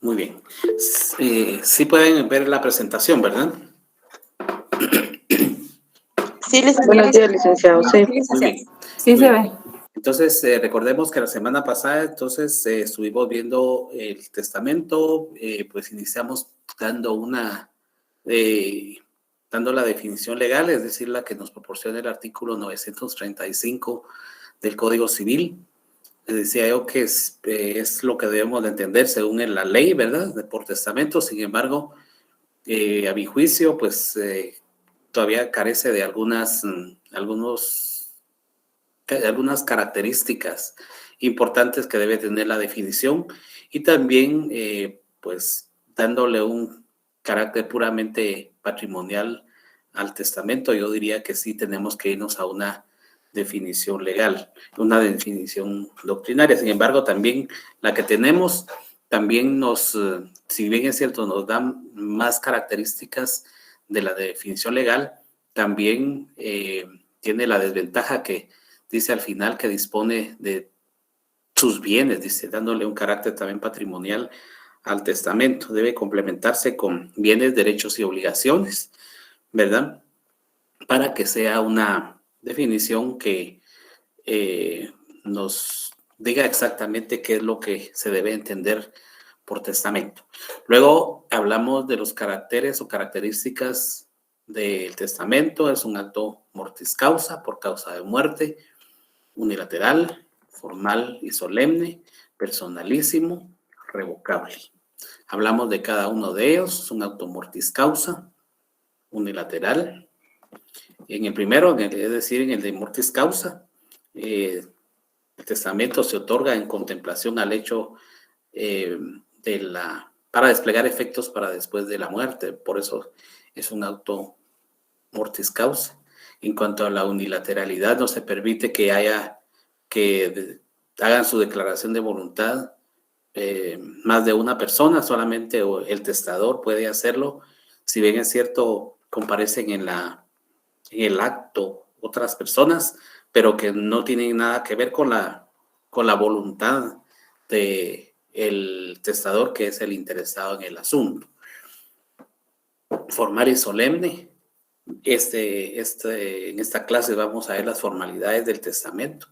Muy bien. Sí pueden ver la presentación, ¿verdad? Sí, licenciado. Buenos días, licenciado. Sí. Muy bien. Sí se ve. Entonces, recordemos que la semana pasada, estuvimos viendo el testamento, pues iniciamos dando dando la definición legal, es decir, la que nos proporciona el artículo 935 del Código Civil. Les decía yo que es lo que debemos de entender según la ley, ¿verdad? Por testamento. Sin embargo, a mi juicio, pues todavía carece de algunas características importantes que debe tener la definición y también, pues, dándole un carácter puramente patrimonial al testamento. Yo diría que sí tenemos que irnos a una definición legal, una definición doctrinaria. Sin embargo, también la que tenemos también si bien es cierto, nos dan más características de la definición legal, también tiene la desventaja que dice al final que dispone de sus bienes, dice, dándole un carácter también patrimonial al testamento. Debe complementarse con bienes, derechos y obligaciones, ¿verdad? Para que sea una definición que nos diga exactamente qué es lo que se debe entender por testamento. Luego hablamos de los caracteres o características del testamento. Es un acto mortis causa, por causa de muerte, unilateral, formal y solemne, personalísimo, revocable. Hablamos de cada uno de ellos. Es un acto mortis causa, unilateral. En el primero, es decir, en el de mortis causa, el testamento se otorga en contemplación al hecho para desplegar efectos para después de la muerte. Por eso es un auto mortis causa. En cuanto a la unilateralidad, no se permite que hagan su declaración de voluntad más de una persona, solamente el testador puede hacerlo. Si bien es cierto, comparecen en el acto otras personas, pero que no tienen nada que ver con la voluntad del testador, que es el interesado en el asunto. Formal y solemne. En esta clase vamos a ver las formalidades del testamento.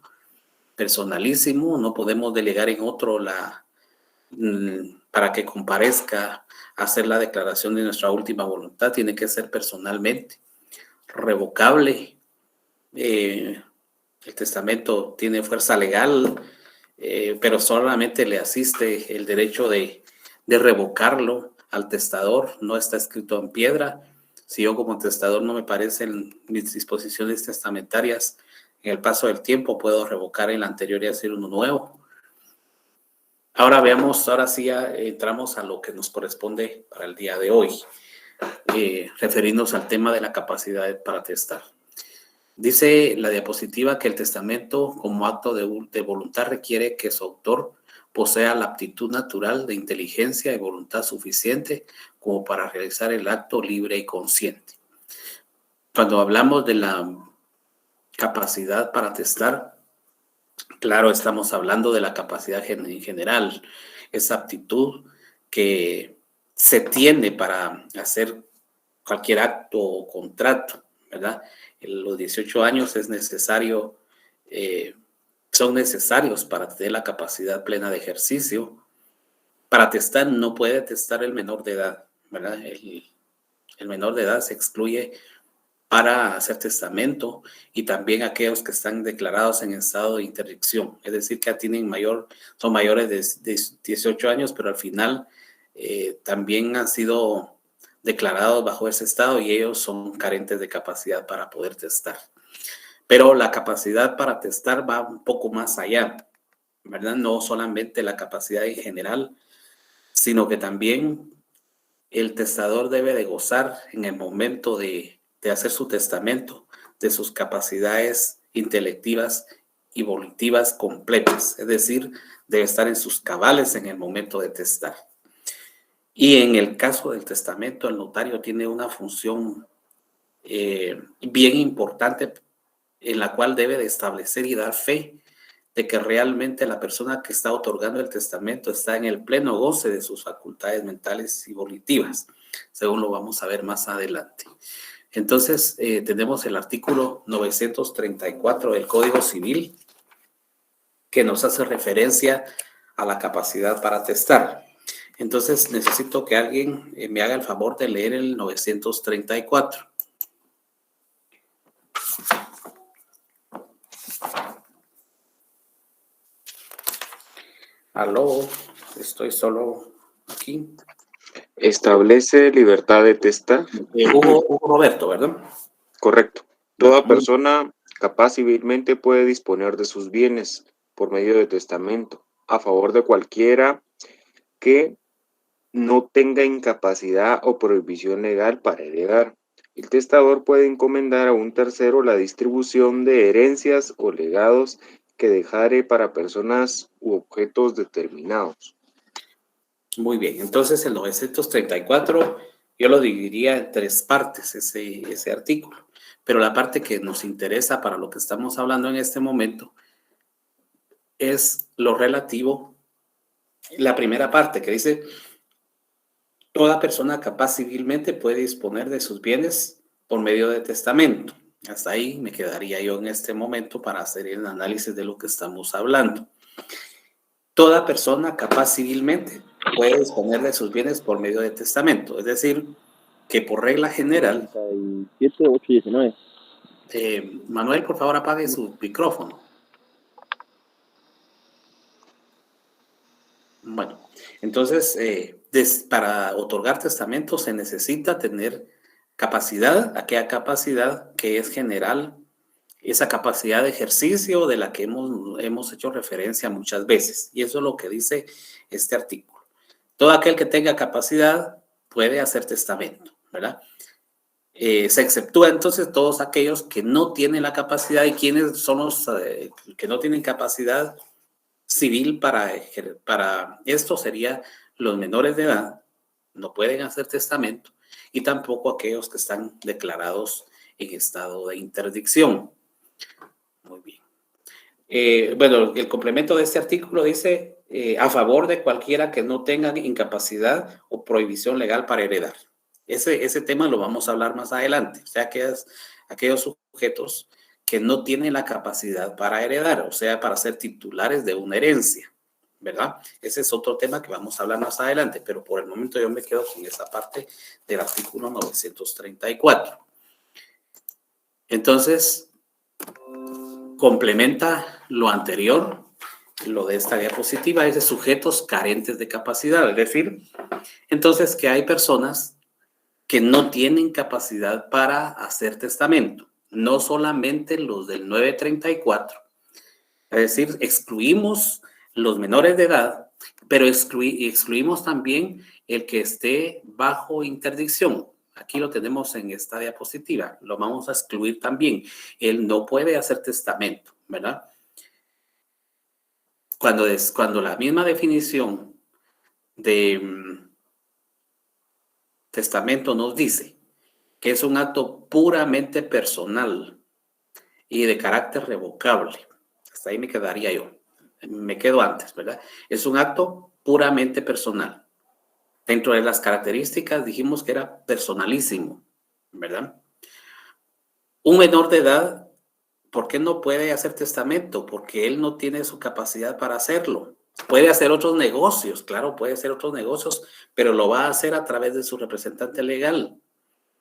Personalísimo, no podemos delegar en otro para que comparezca a hacer la declaración de nuestra última voluntad, tiene que ser personalmente. Revocable, el testamento tiene fuerza legal, pero solamente le asiste el derecho de revocarlo al testador, no está escrito en piedra. Si yo como testador no me parecen mis disposiciones testamentarias, en el paso del tiempo puedo revocar el anterior y hacer uno nuevo. Ahora sí ya entramos a lo que nos corresponde para el día de hoy, referirnos al tema de la capacidad para testar. Dice la diapositiva que el testamento como acto de voluntad requiere que su autor posea la aptitud natural de inteligencia y voluntad suficiente como para realizar el acto libre y consciente. Cuando hablamos de la capacidad para testar, claro, estamos hablando de la capacidad en general, esa aptitud que se tiene para hacer cualquier acto o contrato, ¿verdad? En los 18 años son necesarios para tener la capacidad plena de ejercicio. Para testar no puede testar el menor de edad, ¿verdad? El menor de edad se excluye para hacer testamento y también aquellos que están declarados en estado de interdicción, es decir, que son mayores de 18 años, pero al final también han sido declarados bajo ese estado y ellos son carentes de capacidad para poder testar. Pero la capacidad para testar va un poco más allá, ¿verdad? No solamente la capacidad en general, sino que también el testador debe de gozar en el momento de hacer su testamento de sus capacidades intelectivas y volitivas completas, es decir, debe estar en sus cabales en el momento de testar. Y en el caso del testamento, el notario tiene una función bien importante en la cual debe de establecer y dar fe de que realmente la persona que está otorgando el testamento está en el pleno goce de sus facultades mentales y volitivas, según lo vamos a ver más adelante. Entonces, tenemos el artículo 934 del Código Civil, que nos hace referencia a la capacidad para testar. Entonces, necesito que alguien me haga el favor de leer el 934. Aló, estoy solo aquí. Establece libertad de testar. Hugo Roberto, ¿verdad? Correcto. Toda persona capaz civilmente puede disponer de sus bienes por medio de testamento a favor de cualquiera que no tenga incapacidad o prohibición legal para heredar. El testador puede encomendar a un tercero la distribución de herencias o legados que dejare para personas u objetos determinados. Muy bien, entonces el 934 yo lo dividiría en 3 partes, ese artículo. Pero la parte que nos interesa para lo que estamos hablando en este momento es lo relativo, la primera parte que dice, toda persona capaz civilmente puede disponer de sus bienes por medio de testamento. Hasta ahí me quedaría yo en este momento para hacer el análisis de lo que estamos hablando. Toda persona capaz civilmente puede disponer de sus bienes por medio de testamento. Es decir, que por regla general... 37, 8, 19. Manuel, por favor, apague su micrófono. Bueno, entonces, para otorgar testamento se necesita tener capacidad, aquella capacidad que es general, esa capacidad de ejercicio de la que hemos hecho referencia muchas veces. Y eso es lo que dice este artículo. Todo aquel que tenga capacidad puede hacer testamento, ¿verdad? Se exceptúa entonces todos aquellos que no tienen la capacidad. ¿Y quiénes son los que no tienen capacidad civil para esto? Sería los menores de edad, no pueden hacer testamento, y tampoco aquellos que están declarados en estado de interdicción. Muy bien. Bueno, el complemento de este artículo dice a favor de cualquiera que no tenga incapacidad o prohibición legal para heredar. Ese tema lo vamos a hablar más adelante. O sea, aquellos sujetos que no tienen la capacidad para heredar, o sea, para ser titulares de una herencia, ¿verdad? Ese es otro tema que vamos a hablar más adelante, pero por el momento yo me quedo con esa parte del artículo 934. Entonces, complementa lo anterior, lo de esta diapositiva, es de sujetos carentes de capacidad, es decir, entonces que hay personas que no tienen capacidad para hacer testamento, no solamente los del 934, es decir, excluimos los menores de edad, pero excluimos también el que esté bajo interdicción. Aquí lo tenemos en esta diapositiva, lo vamos a excluir también. Él no puede hacer testamento, ¿verdad? Cuando la misma definición de testamento nos dice que es un acto puramente personal y de carácter revocable. Hasta ahí me quedaría yo. Me quedo antes, ¿verdad? Es un acto puramente personal. Dentro de las características dijimos que era personalísimo, ¿verdad? Un menor de edad, ¿por qué no puede hacer testamento? Porque él no tiene su capacidad para hacerlo. Puede hacer otros negocios, claro, puede hacer otros negocios, pero lo va a hacer a través de su representante legal,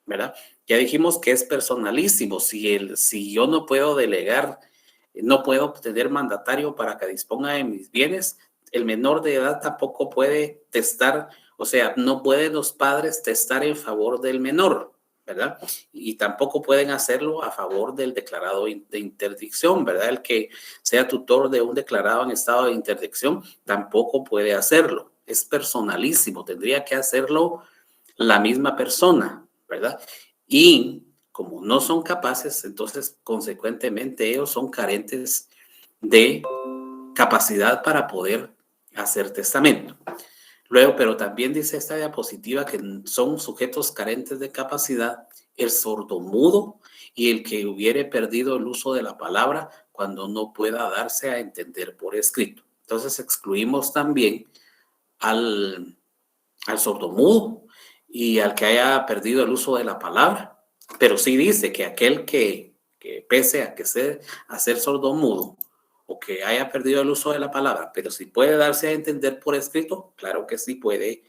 ¿verdad? Ya dijimos que es personalísimo. Si yo no puedo delegar, no puedo tener mandatario para que disponga de mis bienes, el menor de edad tampoco puede testar, o sea, no pueden los padres testar en favor del menor, ¿verdad? Y tampoco pueden hacerlo a favor del declarado de interdicción, ¿verdad? El que sea tutor de un declarado en estado de interdicción tampoco puede hacerlo. Es personalísimo, tendría que hacerlo la misma persona, ¿verdad? Y como no son capaces, entonces consecuentemente ellos son carentes de capacidad para poder hacer testamento. Luego, pero también dice esta diapositiva que son sujetos carentes de capacidad el sordomudo y el que hubiere perdido el uso de la palabra cuando no pueda darse a entender por escrito. Entonces excluimos también al sordomudo y al que haya perdido el uso de la palabra, pero sí dice que aquel que pese a que sea a ser sordomudo o que haya perdido el uso de la palabra, pero si puede darse a entender por escrito, claro que sí puede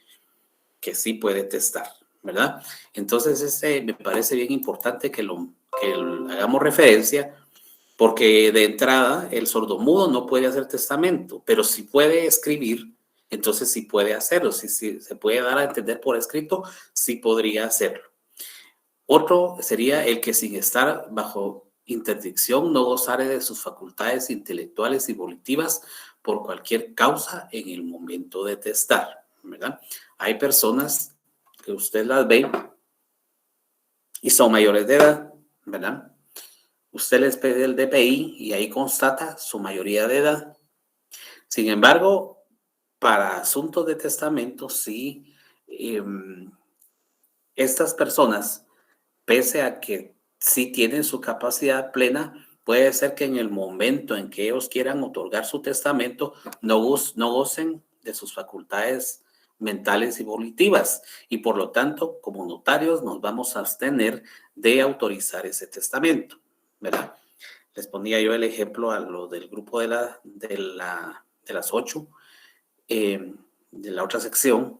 testar, ¿verdad? Entonces, me parece bien importante que hagamos referencia, porque de entrada el sordomudo no puede hacer testamento, pero si puede escribir, entonces sí puede hacerlo. Si se puede dar a entender por escrito, sí podría hacerlo. Otro sería el que sin estar bajo interdicción no gozare de sus facultades intelectuales y volitivas por cualquier causa en el momento de testar, ¿verdad? Hay personas que usted las ve y son mayores de edad, ¿verdad? Usted les pide el DPI y ahí constata su mayoría de edad. Sin embargo, para asuntos de testamento, sí, estas personas, pese a que sí tienen su capacidad plena, puede ser que en el momento en que ellos quieran otorgar su testamento, no gocen de sus facultades mentales y volitivas, y por lo tanto, como notarios, nos vamos a abstener de autorizar ese testamento, ¿verdad? Les ponía yo el ejemplo a lo del grupo de las 8, de la otra sección,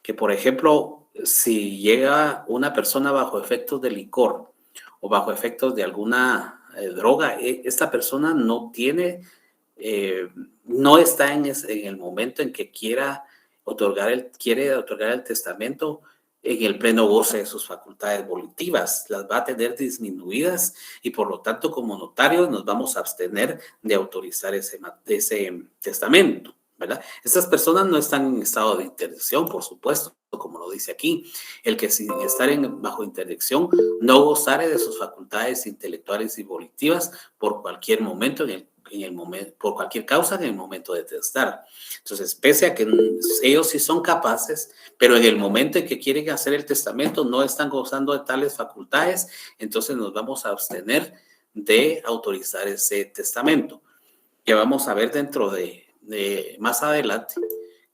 que por ejemplo, si llega una persona bajo efectos de licor o bajo efectos de alguna droga, esta persona no tiene, no está en el momento en que quiere otorgar el testamento en el pleno goce de sus facultades volitivas, las va a tener disminuidas y por lo tanto como notarios nos vamos a abstener de autorizar ese testamento, ¿verdad? Estas personas no están en estado de interdicción, por supuesto, como lo dice aquí. El que sin estar bajo interdicción no gozare de sus facultades intelectuales y volitivas por cualquier momento por cualquier causa en el momento de testar. Entonces, pese a que ellos sí son capaces, pero en el momento en que quieren hacer el testamento no están gozando de tales facultades, entonces nos vamos a abstener de autorizar ese testamento. Ya vamos a ver dentro de más adelante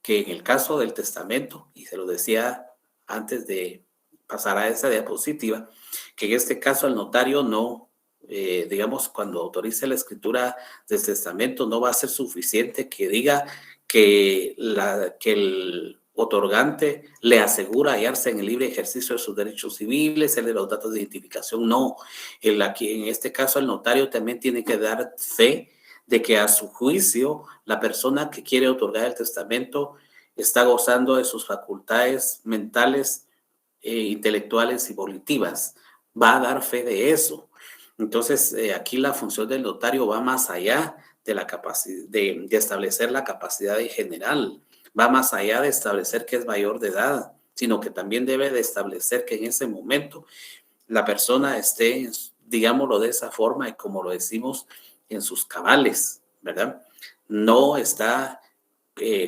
que en el caso del testamento, y se lo decía antes de pasar a esa diapositiva, que en este caso el notario no, digamos, cuando autorice la escritura del testamento, no va a ser suficiente que diga que el otorgante le asegura hallarse en el libre ejercicio de sus derechos civiles, el de los datos de identificación. No, aquí, en este caso el notario también tiene que dar fe de que a su juicio la persona que quiere otorgar el testamento está gozando de sus facultades mentales, intelectuales y volitivas. Va a dar fe de eso. Entonces, aquí la función del notario va más allá de la capacidad de establecer la capacidad en general, va más allá de establecer que es mayor de edad, sino que también debe de establecer que en ese momento la persona esté, digámoslo de esa forma y como lo decimos, en sus cabales, ¿verdad? No está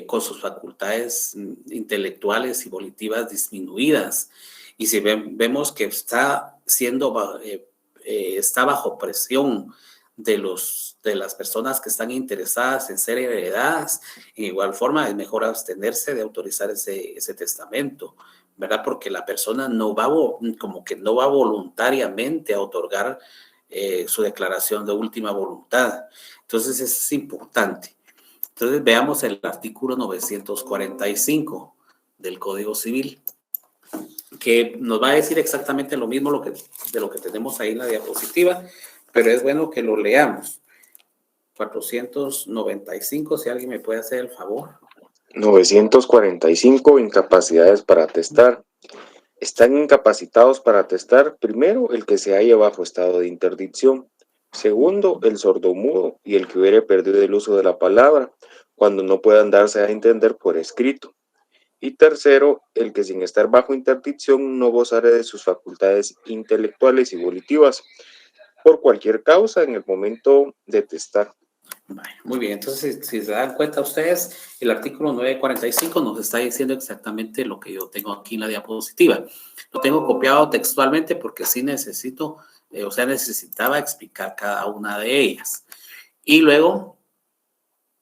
con sus facultades intelectuales y volitivas disminuidas. Y si vemos que está está bajo presión de las personas que están interesadas en ser heredadas, en igual forma es mejor abstenerse de autorizar ese testamento, ¿verdad? Porque la persona no va voluntariamente a otorgar su declaración de última voluntad. Entonces, eso es importante. Entonces, veamos el artículo 945 del Código Civil, que nos va a decir exactamente lo mismo de lo que tenemos ahí en la diapositiva, pero es bueno que lo leamos. 495, si alguien me puede hacer el favor. 945, incapacidades para testar. Están incapacitados para testar, primero, el que se halla bajo estado de interdicción. Segundo, el sordomudo y el que hubiere perdido el uso de la palabra, cuando no puedan darse a entender por escrito. Y tercero, el que sin estar bajo interdicción no gozare de sus facultades intelectuales y volitivas por cualquier causa en el momento de testar. Muy bien, entonces si se dan cuenta ustedes, el artículo 945 nos está diciendo exactamente lo que yo tengo aquí en la diapositiva. Lo tengo copiado textualmente porque sí necesitaba explicar cada una de ellas. Y luego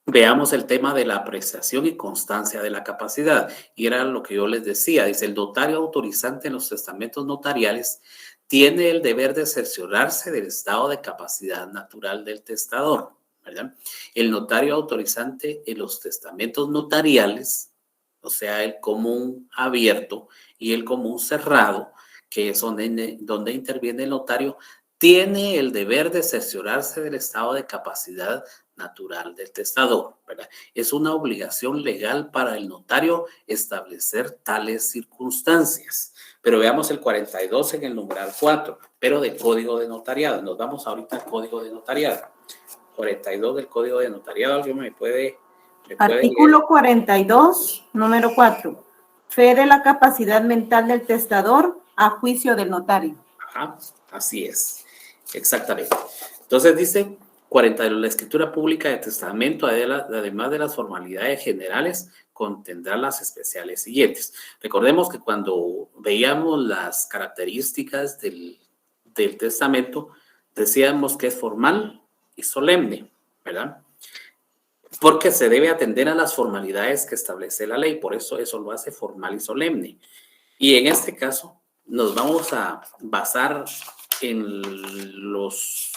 veamos el tema de la apreciación y constancia de la capacidad. Y era lo que yo les decía. Dice, el notario autorizante en los testamentos notariales tiene el deber de cerciorarse del estado de capacidad natural del testador, ¿verdad? El notario autorizante en los testamentos notariales, o sea, el común abierto y el común cerrado, que es donde interviene el notario, tiene el deber de cerciorarse del estado de capacidad natural del testador, ¿verdad? Es una obligación legal para el notario establecer tales circunstancias. Pero veamos el 42 en el numeral 4, pero del Código de Notariado. Nos vamos ahorita al Código de Notariado. 42 del Código de Notariado, ¿alguien me puede Artículo leer? 42, número 4. Fe de la capacidad mental del testador a juicio del notario. Ajá, así es, exactamente. Entonces dice 42, la escritura pública de testamento, además de las formalidades generales, contendrá las especiales siguientes. Recordemos que cuando veíamos las características del testamento, decíamos que es formal y solemne, ¿verdad? Porque se debe atender a las formalidades que establece la ley, por eso lo hace formal y solemne. Y en este caso nos vamos a basar en los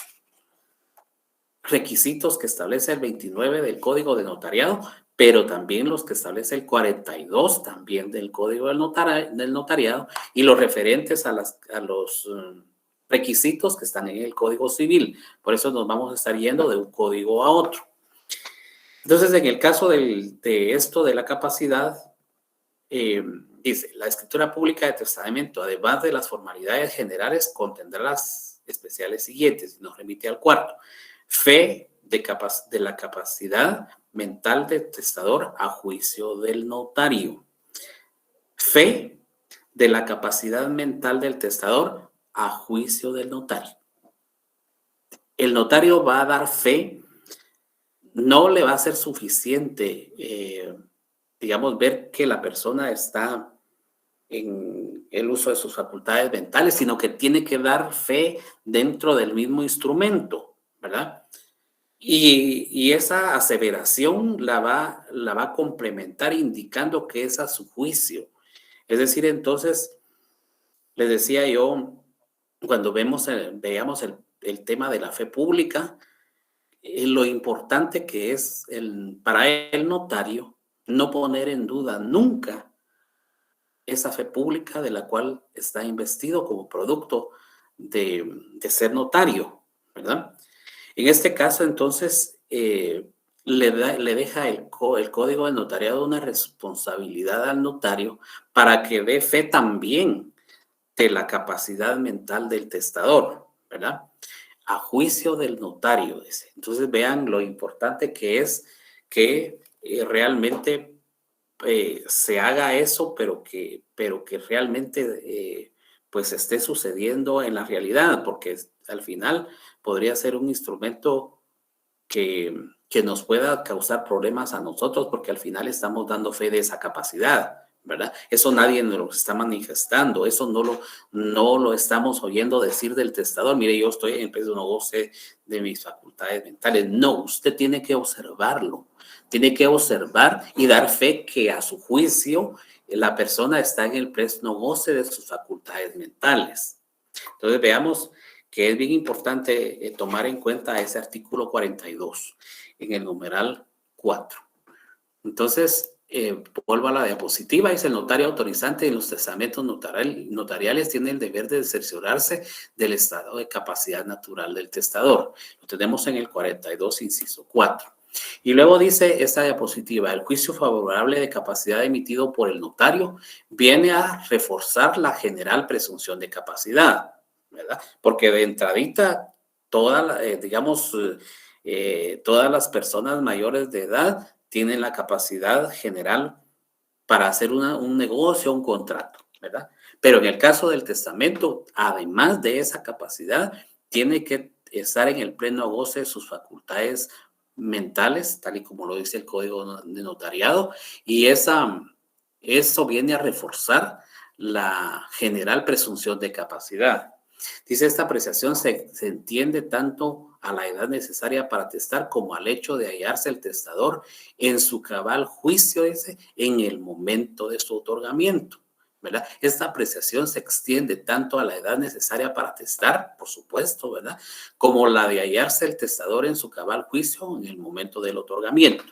requisitos que establece el 29 del Código de Notariado, pero también los que establece el 42 también del Código del Notariado y los referentes a los requisitos que están en el Código Civil. Por eso nos vamos a estar yendo de un código a otro. Entonces, en el caso de esto de la capacidad, dice, la escritura pública de testamento, además de las formalidades generales, contendrá las especiales siguientes. Nos remite al cuarto. Fe de la capacidad mental del testador a juicio del notario. Fe de la capacidad mental del testador a juicio del notario. El notario va a dar fe, no le va a ser suficiente, digamos, ver que la persona está en el uso de sus facultades mentales, sino que tiene que dar fe dentro del mismo instrumento, ¿verdad? Y esa aseveración la va a complementar indicando que es a su juicio. Es decir, entonces, les decía yo, cuando veamos el tema de la fe pública, lo importante que es para el notario no poner en duda nunca esa fe pública de la cual está investido como producto de ser notario, ¿verdad? En este caso, entonces, le deja el Código del Notariado una responsabilidad al notario para que dé fe también de la capacidad mental del testador, ¿verdad? A juicio del notario, dice. Entonces, vean lo importante que es que realmente se haga eso, pero que realmente pues esté sucediendo en la realidad, porque al final podría ser un instrumento que nos pueda causar problemas a nosotros, porque al final estamos dando fe de esa capacidad, ¿verdad? Eso nadie nos lo está manifestando, eso no lo estamos oyendo decir del testador. Mire, yo estoy en pleno goce de mis facultades mentales. No, usted tiene que observarlo. Tiene que observar y dar fe que a su juicio la persona está en el pleno goce de sus facultades mentales. Entonces veamos que es bien importante tomar en cuenta ese artículo 42 en el numeral 4. Entonces, vuelvo a la diapositiva, dice el notario autorizante en los testamentos notariales tiene el deber de cerciorarse del estado de capacidad natural del testador. Lo tenemos en el 42, inciso 4. Y luego dice esta diapositiva, el juicio favorable de capacidad emitido por el notario viene a reforzar la general presunción de capacidad, ¿verdad? Porque de entradita, todas las personas mayores de edad tienen la capacidad general para hacer un negocio, un contrato, ¿verdad? Pero en el caso del testamento, además de esa capacidad, tiene que estar en el pleno goce de sus facultades mentales, tal y como lo dice el Código de Notariado, y eso viene a reforzar la general presunción de capacidad. Dice, esta apreciación se entiende tanto a la edad necesaria para testar como al hecho de hallarse el testador en su cabal juicio, dice, en el momento de su otorgamiento, ¿verdad? Esta apreciación se extiende tanto a la edad necesaria para testar, por supuesto, ¿verdad? Como la de hallarse el testador en su cabal juicio en el momento del otorgamiento.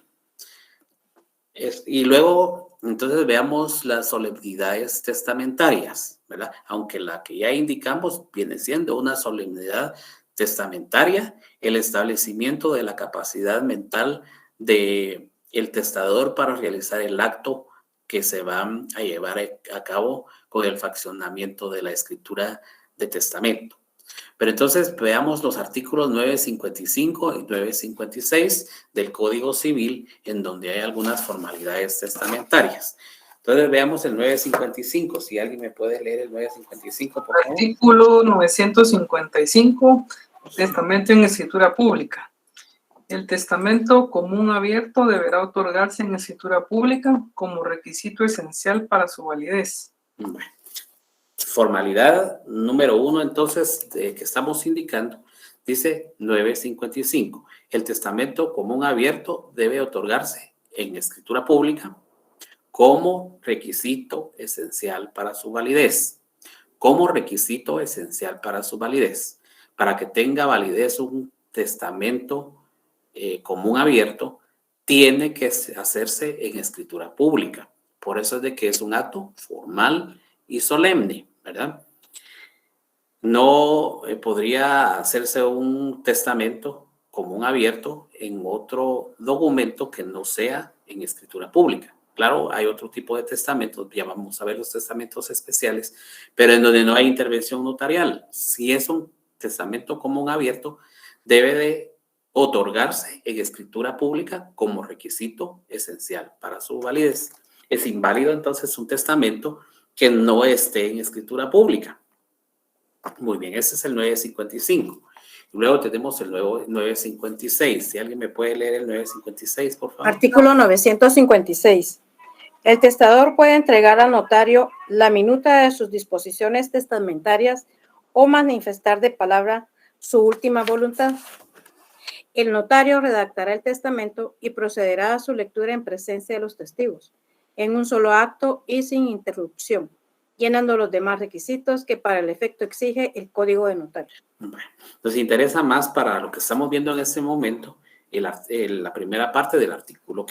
Y luego, entonces, veamos las solemnidades testamentarias, ¿verdad? Aunque la que ya indicamos viene siendo una solemnidad testamentaria, el establecimiento de la capacidad mental del testador para realizar el acto que se va a llevar a cabo con el fraccionamiento de la escritura de testamento. Pero entonces veamos los artículos 955 y 956 del Código Civil, en donde hay algunas formalidades testamentarias. Entonces veamos el 955. Si alguien me puede leer el 955, por favor. Artículo 955, testamento en escritura pública. El testamento común abierto deberá otorgarse en escritura pública como requisito esencial para su validez. Bueno. Formalidad número 1, entonces, que estamos indicando, dice 955. El testamento común abierto debe otorgarse en escritura pública como requisito esencial para su validez. Como requisito esencial para su validez. Para que tenga validez un testamento común abierto, tiene que hacerse en escritura pública. Por eso es de que es un acto formal y solemne, ¿verdad? No podría hacerse un testamento común abierto en otro documento que no sea en escritura pública. Claro, hay otro tipo de testamentos, ya vamos a ver los testamentos especiales, pero en donde no hay intervención notarial. Si es un testamento común abierto, debe de otorgarse en escritura pública como requisito esencial para su validez. Es inválido entonces un testamento que no esté en escritura pública. Muy bien, ese es el 955. Luego tenemos el nuevo 956. Si alguien me puede leer el 956, por favor. Artículo 956. El testador puede entregar al notario la minuta de sus disposiciones testamentarias o manifestar de palabra su última voluntad. El notario redactará el testamento y procederá a su lectura en presencia de los testigos, en un solo acto y sin interrupción, llenando los demás requisitos que para el efecto exige el Código de Notario. Bueno, nos interesa más para lo que estamos viendo en este momento la primera parte del artículo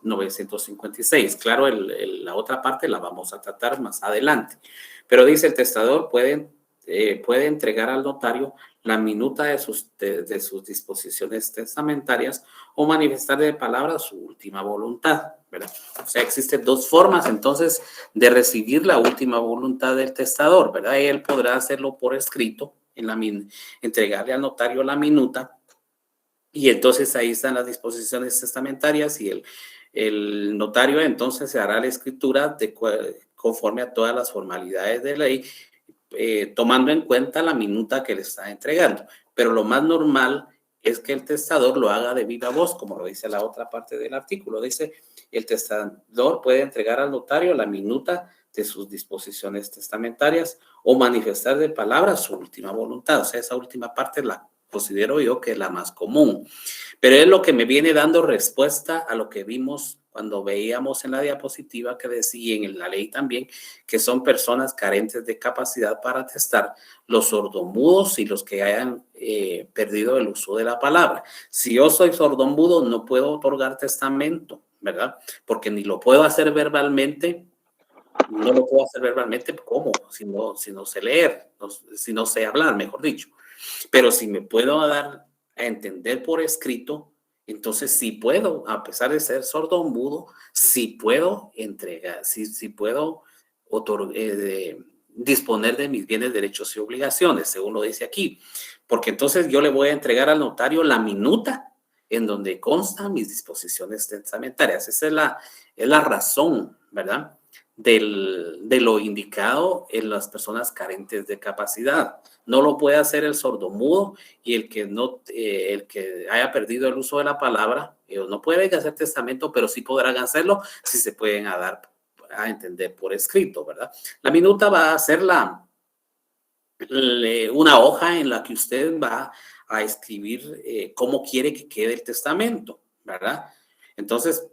956. Claro, la otra parte la vamos a tratar más adelante. Pero dice, el testador puede entregar al notario la minuta de sus disposiciones testamentarias o manifestar de palabra su última voluntad, ¿verdad? O sea, existen dos formas entonces de recibir la última voluntad del testador, ¿verdad? Él podrá hacerlo por escrito, entregarle al notario la minuta, y entonces ahí están las disposiciones testamentarias y el notario entonces se hará la escritura conforme a todas las formalidades de ley, tomando en cuenta la minuta que le está entregando. Pero lo más normal es que el testador lo haga de viva voz, como lo dice la otra parte del artículo. Dice, el testador puede entregar al notario la minuta de sus disposiciones testamentarias o manifestar de palabra su última voluntad. O sea, esa última parte la considero yo que es la más común. Pero es lo que me viene dando respuesta a lo que vimos cuando veíamos en la diapositiva que decía, y en la ley también, que son personas carentes de capacidad para atestar, los sordomudos y los que hayan perdido el uso de la palabra. Si yo soy sordomudo, no puedo otorgar testamento, ¿verdad? Porque ni lo puedo hacer verbalmente. No lo puedo hacer verbalmente, ¿cómo? Si no sé leer, si no sé hablar, mejor dicho. Pero si me puedo dar a entender por escrito, entonces sí puedo, a pesar de ser sordo o mudo, sí puedo entregar, sí puedo disponer de mis bienes, derechos y obligaciones, según lo dice aquí. Porque entonces yo le voy a entregar al notario la minuta en donde constan mis disposiciones testamentarias. Esa es la razón, ¿verdad?, de lo indicado en las personas carentes de capacidad. No lo puede hacer el sordomudo y el que haya perdido el uso de la palabra. Ellos no pueden hacer testamento, pero sí podrán hacerlo si se pueden dar a entender por escrito, ¿verdad? La minuta va a ser una hoja en la que usted va a escribir cómo quiere que quede el testamento, ¿verdad? Entonces,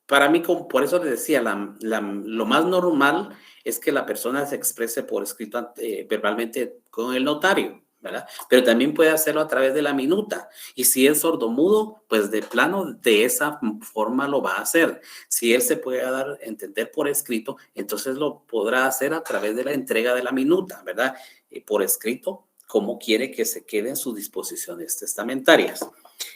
para mí, por eso les decía, lo más normal es que la persona se exprese por escrito verbalmente con el notario, ¿verdad? Pero también puede hacerlo a través de la minuta. Y si es sordomudo, pues de plano de esa forma lo va a hacer. Si él se puede dar a entender por escrito, entonces lo podrá hacer a través de la entrega de la minuta, ¿verdad? Por escrito, cómo quiere que se queden sus disposiciones testamentarias.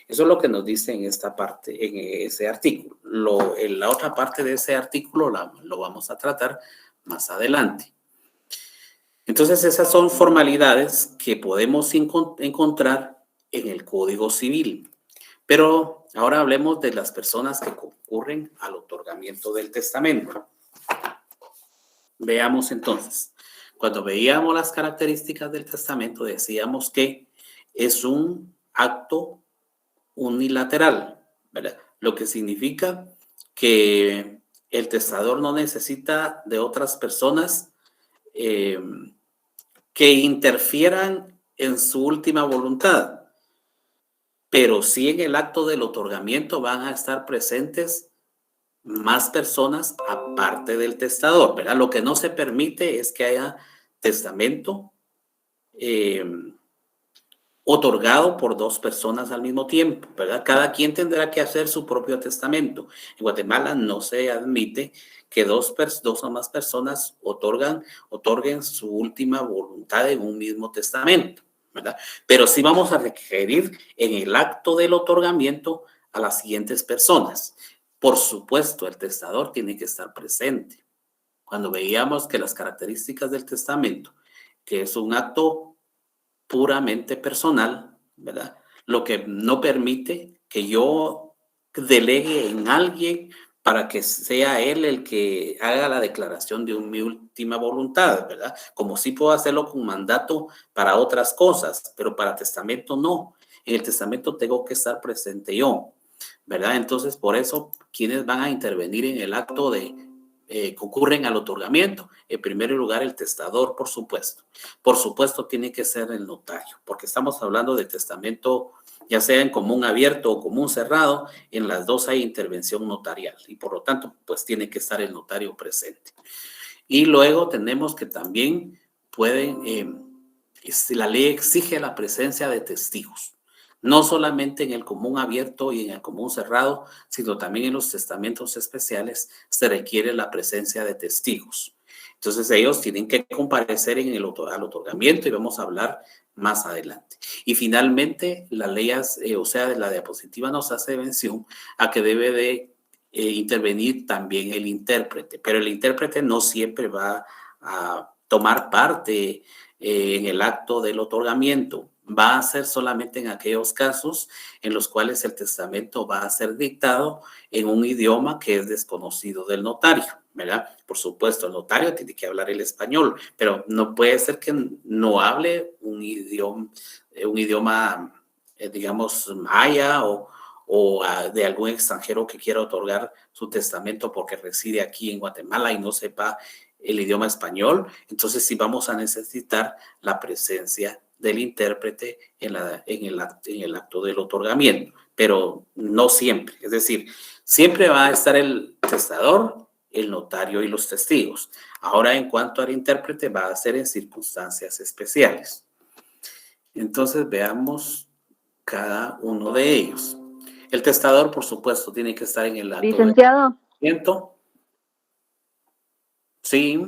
Eso es lo que nos dice en esta parte, en ese artículo. En la otra parte de ese artículo lo vamos a tratar más adelante. Entonces, esas son formalidades que podemos encontrar en el Código Civil. Pero ahora hablemos de las personas que concurren al otorgamiento del testamento. Veamos entonces. Cuando veíamos las características del testamento, decíamos que es un acto unilateral, ¿verdad? Lo que significa que el testador no necesita de otras personas que interfieran en su última voluntad, pero sí en el acto del otorgamiento van a estar presentes más personas aparte del testador, ¿verdad? Lo que no se permite es que haya testamento otorgado por dos personas al mismo tiempo, ¿verdad? Cada quien tendrá que hacer su propio testamento. En Guatemala no se admite que dos o más personas otorguen su última voluntad en un mismo testamento, ¿verdad? Pero sí vamos a requerir en el acto del otorgamiento a las siguientes personas. Por supuesto, el testador tiene que estar presente. Cuando veíamos que las características del testamento, que es un acto puramente personal, ¿verdad? Lo que no permite que yo delegue en alguien para que sea él el que haga la declaración de mi última voluntad, ¿verdad? Como sí puedo hacerlo con mandato para otras cosas, pero para testamento no. En el testamento tengo que estar presente yo, ¿verdad? Entonces, por eso, ¿quiénes van a intervenir en el acto concurren al otorgamiento? En primer lugar, el testador, por supuesto. Por supuesto, tiene que ser el notario, porque estamos hablando de testamento, ya sea en común abierto o común cerrado, en las dos hay intervención notarial y por lo tanto, pues tiene que estar el notario presente. Y luego tenemos que también la ley exige la presencia de testigos. No solamente en el común abierto y en el común cerrado, sino también en los testamentos especiales se requiere la presencia de testigos. Entonces ellos tienen que comparecer al otorgamiento y vamos a hablar más adelante. Y finalmente la ley, la diapositiva nos hace mención a que debe de intervenir también el intérprete, pero el intérprete no siempre va a tomar parte en el acto del otorgamiento. Va a ser solamente en aquellos casos en los cuales el testamento va a ser dictado en un idioma que es desconocido del notario, ¿verdad? Por supuesto, el notario tiene que hablar el español, pero no puede ser que no hable un idioma digamos, maya o de algún extranjero que quiera otorgar su testamento porque reside aquí en Guatemala y no sepa el idioma español. Entonces sí vamos a necesitar la presencia del intérprete en el acto del otorgamiento, pero no siempre. Es decir, siempre va a estar el testador, el notario y los testigos. Ahora, en cuanto al intérprete, va a ser en circunstancias especiales. Entonces, veamos cada uno de ellos. El testador, por supuesto, tiene que estar en el acto del otorgamiento. Sí.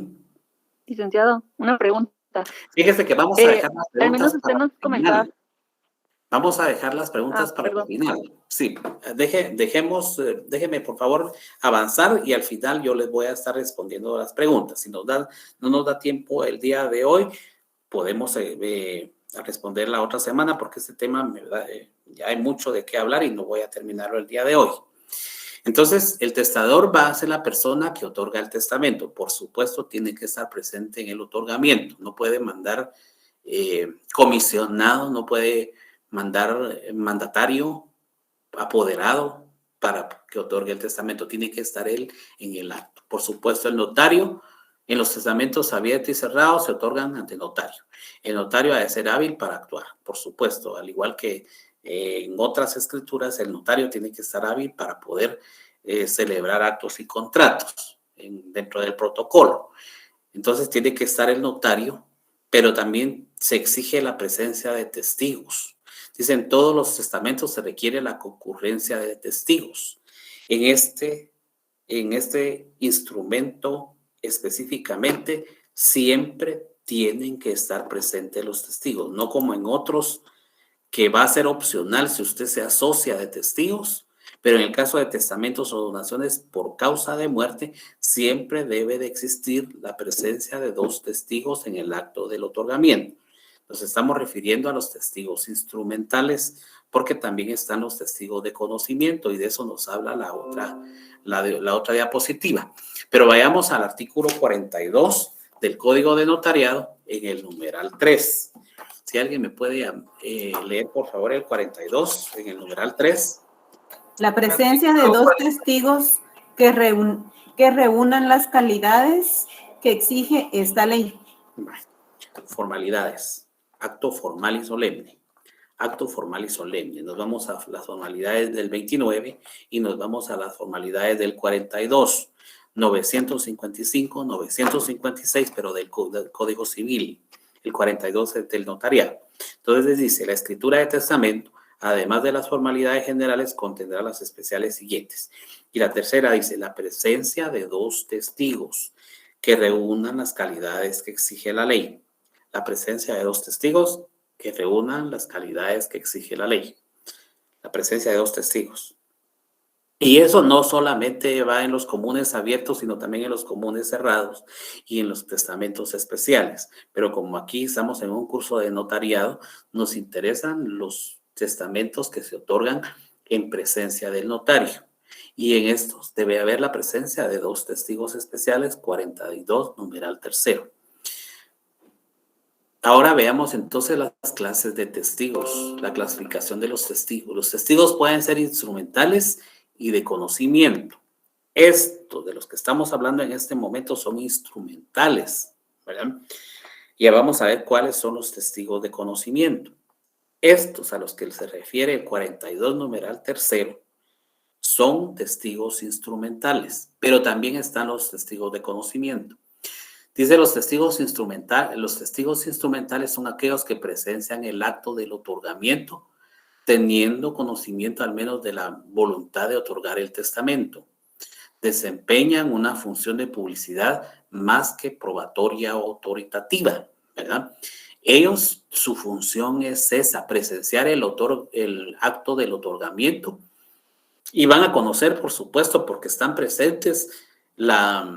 Licenciado, una pregunta. Fíjese que vamos a dejar las preguntas. Al menos usted nos comentaba. Vamos a dejar las preguntas para el final. Sí, déjeme por favor avanzar y al final yo les voy a estar respondiendo a las preguntas. Si no nos da tiempo el día de hoy, podemos responder la otra semana porque este tema ya hay mucho de qué hablar y no voy a terminarlo el día de hoy. Entonces, el testador va a ser la persona que otorga el testamento. Por supuesto, tiene que estar presente en el otorgamiento. No puede mandar comisionado, no puede mandar mandatario, apoderado para que otorgue el testamento. Tiene que estar él en el acto. Por supuesto, el notario En los testamentos abiertos y cerrados se otorgan ante notario. El notario ha de ser hábil para actuar, por supuesto, al igual que en otras escrituras, el notario tiene que estar hábil para poder celebrar actos y contratos dentro del protocolo. Entonces tiene que estar el notario, pero también se exige la presencia de testigos. Dicen, en todos los testamentos se requiere la concurrencia de testigos. En este instrumento específicamente, siempre tienen que estar presentes los testigos, no como en otros que va a ser opcional si usted se asocia de testigos, pero en el caso de testamentos o donaciones por causa de muerte, siempre debe de existir la presencia de 2 testigos en el acto del otorgamiento. Nos estamos refiriendo a los testigos instrumentales, porque también están los testigos de conocimiento, y de eso nos habla la otra diapositiva. Pero vayamos al artículo 42 del Código de Notariado en el numeral 3. Si alguien me puede leer, por favor, el 42 en el numeral 3. La presencia de 2 testigos que reúnan las calidades que exige esta ley. Formalidades. Acto formal y solemne. Acto formal y solemne. Nos vamos a las formalidades del 29 y nos vamos a las formalidades del 42. 955, 956, pero del Código Civil. El 42 es del notariado. Entonces dice, la escritura de testamento, además de las formalidades generales, contendrá las especiales siguientes. Y la tercera dice, la presencia de 2 testigos que reúnan las calidades que exige la ley. La presencia de 2 testigos que reúnan las calidades que exige la ley. La presencia de 2 testigos. Y eso no solamente va en los comunes abiertos, sino también en los comunes cerrados y en los testamentos especiales. Pero como aquí estamos en un curso de notariado, nos interesan los testamentos que se otorgan en presencia del notario. Y en estos debe haber la presencia de 2 testigos especiales, 42, numeral 3. Ahora veamos entonces las clases de testigos, la clasificación de los testigos. Los testigos pueden ser instrumentales y de conocimiento. Estos de los que estamos hablando en este momento son instrumentales, ¿verdad? Y vamos a ver cuáles son los testigos de conocimiento. Estos a los que se refiere el 42 numeral 3 son testigos instrumentales, pero también están los testigos de conocimiento. Dice los testigos instrumentales son aquellos que presencian el acto del otorgamiento, teniendo conocimiento al menos de la voluntad de otorgar el testamento. Desempeñan una función de publicidad más que probatoria o autoritativa, ¿verdad? Ellos, su función es esa, presenciar el acto del otorgamiento, y van a conocer, por supuesto, porque están presentes, la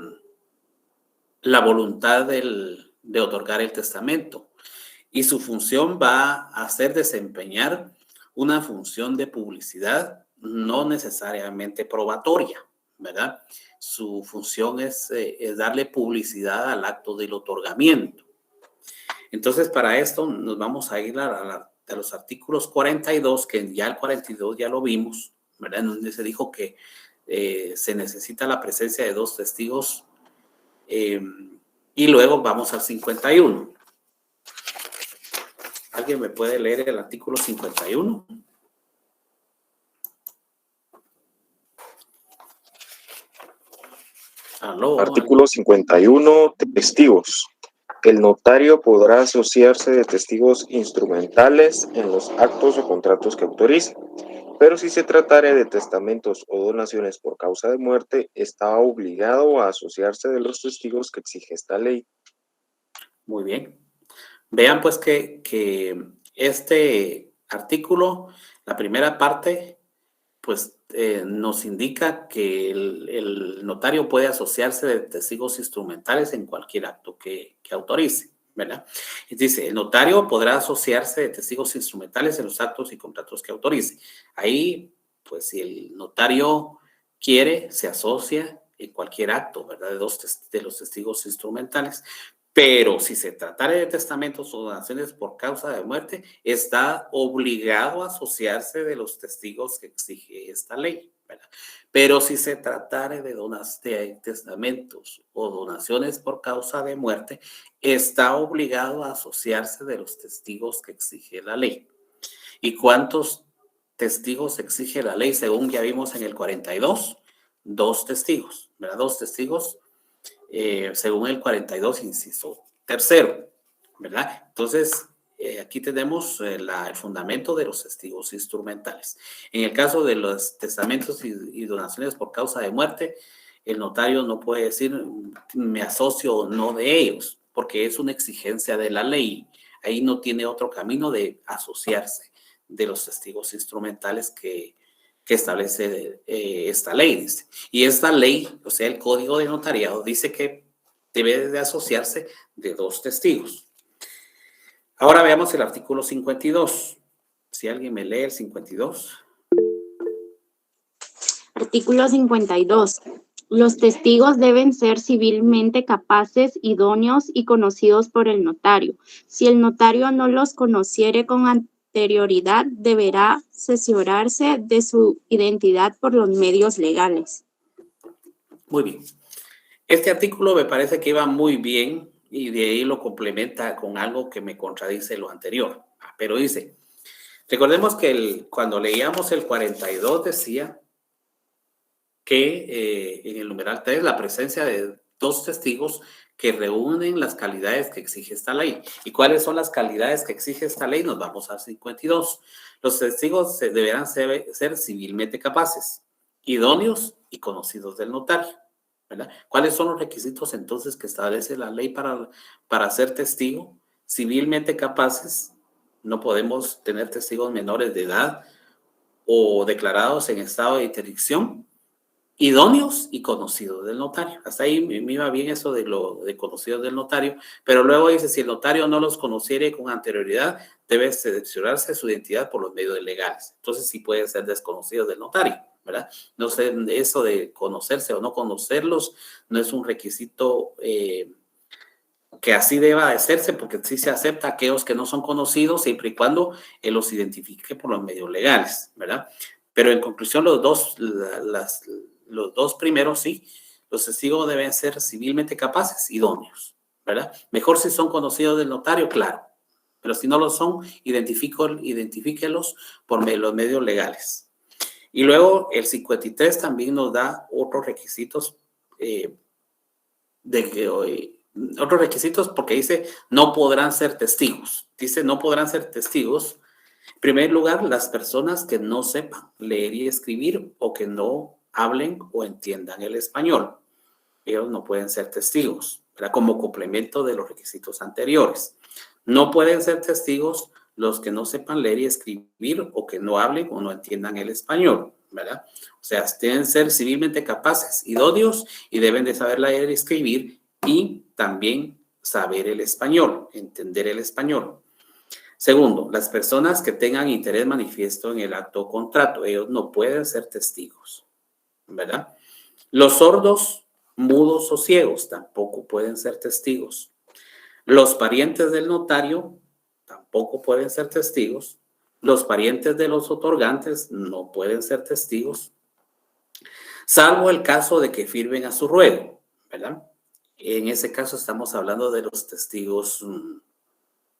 voluntad de otorgar el testamento. Y su función va a ser desempeñar una función de publicidad, no necesariamente probatoria, ¿verdad? Su función es darle publicidad al acto del otorgamiento. Entonces, para esto nos vamos a ir a los artículos 42, que ya el 42 ya lo vimos, ¿verdad? Donde se dijo que se necesita la presencia de 2 testigos, y luego vamos al 51. ¿Alguien me puede leer el artículo 51? ¿Aló? Artículo 51, testigos. El notario podrá asociarse de testigos instrumentales en los actos o contratos que autorice, pero si se tratare de testamentos o donaciones por causa de muerte, está obligado a asociarse de los testigos que exige esta ley. Muy bien. Vean pues que este artículo, la primera parte, pues nos indica que el notario puede asociarse de testigos instrumentales en cualquier acto que autorice, ¿verdad? Y dice, el notario podrá asociarse de testigos instrumentales en los actos y contratos que autorice. Ahí, pues si el notario quiere, se asocia en cualquier acto, ¿verdad? De los testigos instrumentales. Pero si se tratara de testamentos o donaciones por causa de muerte, está obligado a asociarse de los testigos que exige esta ley, ¿verdad? Pero si se tratare de testamentos o donaciones por causa de muerte, está obligado a asociarse de los testigos que exige la ley. ¿Y cuántos testigos exige la ley? Según ya vimos en el 42, 2 testigos, ¿verdad? 2 testigos, según el 42, inciso tercero, ¿verdad? Entonces, aquí tenemos el fundamento de los testigos instrumentales. En el caso de los testamentos y donaciones por causa de muerte, el notario no puede decir me asocio o no de ellos, porque es una exigencia de la ley. Ahí no tiene otro camino de asociarse de los testigos instrumentales que establece esta ley, dice. Y esta ley, o sea, el Código de Notariado, dice que debe de asociarse de 2 testigos. Ahora veamos el artículo 52. Si alguien me lee el 52. Artículo 52. Los testigos deben ser civilmente capaces, idóneos y conocidos por el notario. Si el notario no los conociere con anterioridad, deberá cerciorarse de su identidad por los medios legales. Muy bien. Este artículo me parece que iba muy bien y de ahí lo complementa con algo que me contradice lo anterior. Pero dice, recordemos que cuando leíamos el 42 decía que en el numeral 3 la presencia de 2 testigos que reúnen las calidades que exige esta ley. ¿Y cuáles son las calidades que exige esta ley? Nos vamos al 52. Los testigos deberán ser civilmente capaces, idóneos y conocidos del notario, ¿verdad? ¿Cuáles son los requisitos entonces que establece la ley para ser testigo? Civilmente capaces, no podemos tener testigos menores de edad o declarados en estado de interdicción. Idóneos y conocidos del notario. Hasta ahí me iba bien eso de conocidos del notario, pero luego dice, si el notario no los conociere con anterioridad, debe cerciorarse su identidad por los medios legales. Entonces sí pueden ser desconocidos del notario, ¿verdad? No sé, eso de conocerse o no conocerlos no es un requisito que así deba hacerse, porque sí se acepta a aquellos que no son conocidos siempre y cuando él los identifique por los medios legales, ¿verdad? Pero en conclusión, los dos primeros, sí, los testigos deben ser civilmente capaces, idóneos, ¿verdad? Mejor si son conocidos del notario, claro, pero si no lo son, identifíquelos por los medios legales. Y luego el 53 también nos da otros requisitos otros requisitos porque dice no podrán ser testigos. Dice no podrán ser testigos. En primer lugar, las personas que no sepan leer y escribir o que no hablen o entiendan el español. Ellos no pueden ser testigos, ¿verdad? Como complemento de los requisitos anteriores. No pueden ser testigos los que no sepan leer y escribir o que no hablen o no entiendan el español, ¿verdad? O sea, deben ser civilmente capaces, idóneos y deben de saber leer y escribir y también saber el español, entender el español. Segundo, las personas que tengan interés manifiesto en el acto o contrato, ellos no pueden ser testigos, ¿verdad? Los sordos, mudos o ciegos tampoco pueden ser testigos. Los parientes del notario tampoco pueden ser testigos. Los parientes de los otorgantes no pueden ser testigos, salvo el caso de que firmen a su ruego, ¿verdad? En ese caso estamos hablando de los testigos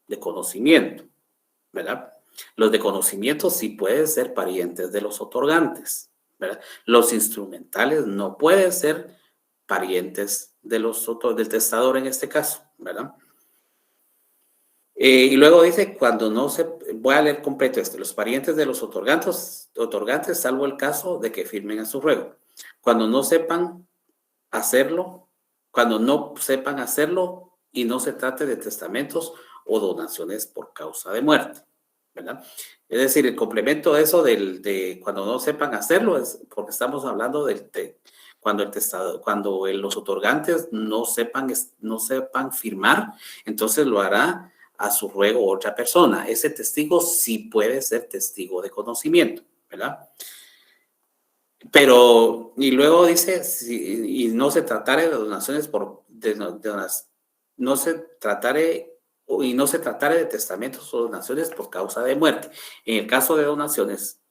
de conocimiento, ¿verdad? Los de conocimiento sí pueden ser parientes de los otorgantes, ¿verdad? Los instrumentales no pueden ser parientes de del testador en este caso, ¿verdad? Y luego dice, cuando no se, voy a leer completo esto, los parientes de los otorgantes, salvo el caso de que firmen a su ruego. Cuando no sepan hacerlo y no se trate de testamentos o donaciones por causa de muerte, ¿verdad? Es decir, el complemento de eso de cuando no sepan hacerlo es porque estamos hablando cuando los otorgantes no sepan firmar, entonces lo hará a su ruego otra persona. Ese testigo sí puede ser testigo de conocimiento, ¿verdad? Pero, y luego dice, y no se tratare de donaciones no se tratare de testamentos o donaciones por causa de muerte. En el caso de donaciones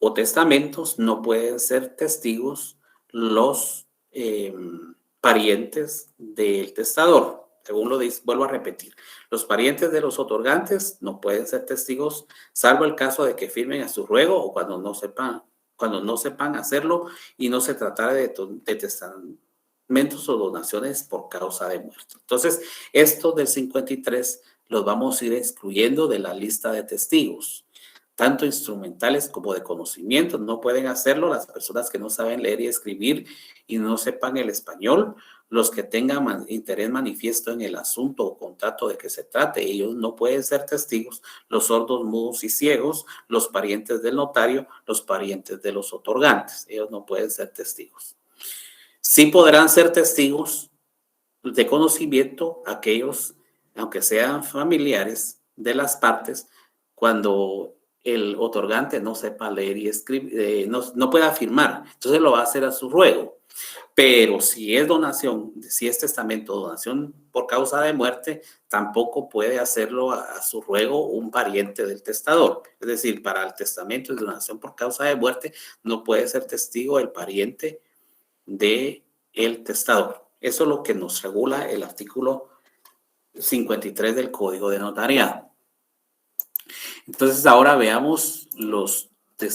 o testamentos, no pueden ser testigos los parientes del testador. Según lo dice, vuelvo a repetir, los parientes de los otorgantes no pueden ser testigos, salvo el caso de que firmen a su ruego o cuando no sepan hacerlo y no se tratara de testamentos o donaciones por causa de muerte. Entonces, estos del 53 los vamos a ir excluyendo de la lista de testigos, tanto instrumentales como de conocimiento. No pueden hacerlo las personas que no saben leer y escribir y no sepan el español, los que tengan interés manifiesto en el asunto o contrato de que se trate, ellos no pueden ser testigos, los sordos, mudos y ciegos, los parientes del notario, los parientes de los otorgantes, ellos no pueden ser testigos. Sí podrán ser testigos de conocimiento aquellos, aunque sean familiares de las partes, cuando el otorgante no sepa leer y escribir, no pueda firmar, entonces lo va a hacer a su ruego. Pero si es donación, si es testamento, donación por causa de muerte, tampoco puede hacerlo a su ruego un pariente del testador. Es decir, para el testamento y donación por causa de muerte, no puede ser testigo el pariente del testador. Eso es lo que nos regula el artículo 53 del Código de Notariado. Entonces, ahora veamos a los que